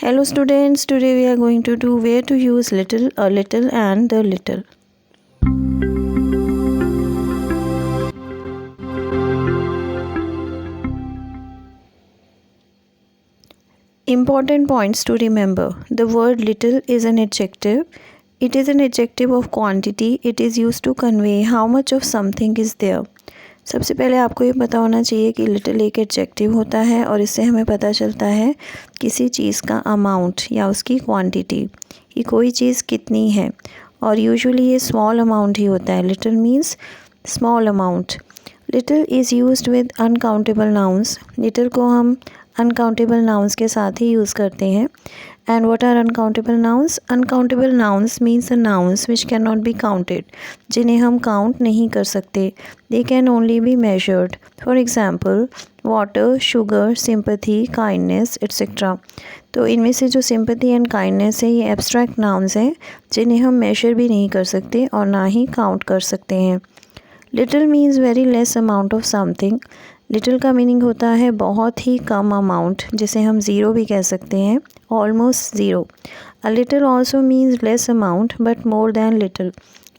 Hello students, today we are going to do where to use little, a little and the little. Important points to remember. The word little is an adjective. It is an adjective of quantity. It is used to convey how much of something is there. सबसे पहले आपको ये पता होना चाहिए कि little एक adjective होता है और इससे हमें पता चलता है किसी चीज़ का अमाउंट या उसकी क्वांटिटी कि कोई चीज़ कितनी है और यूजुअली ये स्मॉल अमाउंट ही होता है. Little means small amount. Little is used with uncountable nouns. Little को हम अनकाउंटेबल नाउन्स के साथ ही यूज़ करते हैं. And what are uncountable nouns? Uncountable nouns means the nouns which cannot be counted, जिन्हें हम count नहीं कर सकते. They can only be measured. For example, water, sugar, sympathy, kindness, etc. तो इनमें से जो sympathy and kindness है ये abstract nouns हैं जिन्हें हम measure भी नहीं कर सकते और ना ही count कर सकते हैं. Little means very less amount of something. Little का मीनिंग होता है बहुत ही कम अमाउंट, जिसे हम ज़ीरो भी कह सकते हैं, almost zero. A little also means less amount but more than little.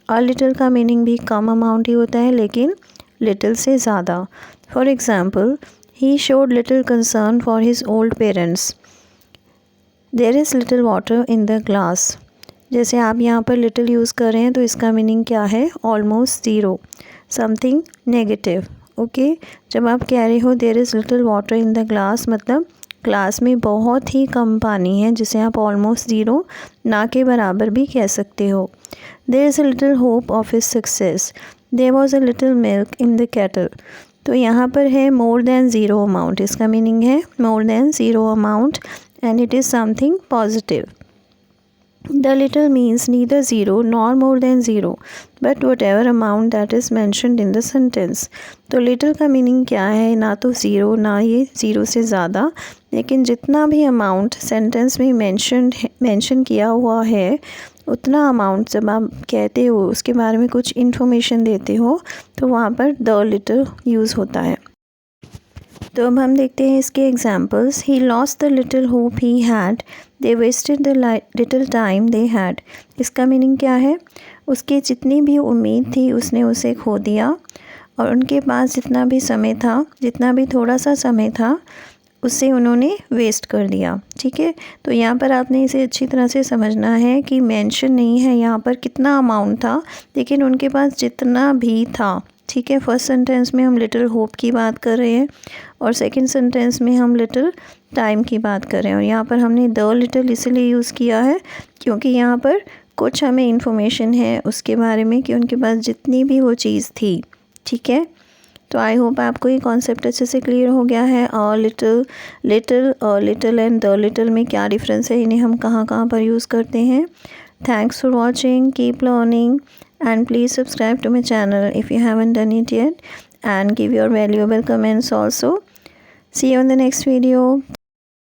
A little का मीनिंग भी कम अमाउंट ही होता है लेकिन लिटिल से ज़्यादा. For example, he showed little concern for his old parents. There is little water in the glass. जैसे आप यहाँ पर लिटिल यूज़ कर रहे हैं तो इसका मीनिंग क्या है? Almost zero, something negative. Okay, जब आप कह रहे हो there is little water in the glass, मतलब ग्लास में बहुत ही कम पानी है, जिसे आप ऑलमोस्ट ज़ीरो, ना के बराबर भी कह सकते हो. There is a little hope of his success. There was a little milk in the kettle. तो यहाँ पर है मोर देन ज़ीरो अमाउंट. इसका मीनिंग है more than zero amount and it is something positive. The little means neither zero nor more than zero, but whatever amount that is mentioned in the sentence. तो little का meaning क्या है? ना तो zero ना ये zero से ज़्यादा, लेकिन जितना भी अमाउंट सेंटेंस में मेंशन किया हुआ है उतना अमाउंट जब आप कहते हो, उसके बारे में कुछ इन्फॉर्मेशन देते हो, तो वहाँ पर द लिटिल यूज़ होता है. तो अब हम देखते हैं इसके examples. He lost the little hope he had. They wasted the little time they had. इसका मीनिंग क्या है? उसकी जितनी भी उम्मीद थी उसने उसे खो दिया और उनके पास जितना भी समय था, जितना भी थोड़ा सा समय था, उससे उन्होंने वेस्ट कर दिया. ठीक है, तो यहाँ पर आपने इसे अच्छी तरह से समझना है कि मेंशन नहीं है यहाँ पर कितना अमाउंट था, लेकिन उनके पास जितना भी था. ठीक है, फर्स्ट सेंटेंस में हम लिटिल होप की बात कर रहे हैं और सेकंड सेंटेंस में हम लिटिल टाइम की बात कर रहे हैं. और यहाँ पर हमने द लिटिल इसलिए यूज़ किया है क्योंकि यहाँ पर कुछ हमें इन्फॉर्मेशन है उसके बारे में कि उनके पास जितनी भी वो चीज़ थी. ठीक है, तो आई होप आपको ये कॉन्सेप्ट अच्छे से क्लियर हो गया है. A little and the little में क्या डिफरेंस है, इन्हें हम कहाँ कहाँ पर यूज़ करते हैं. Thanks for watching. Keep learning and please subscribe to my channel if you haven't done it yet and give your valuable comments also. See you in the next video.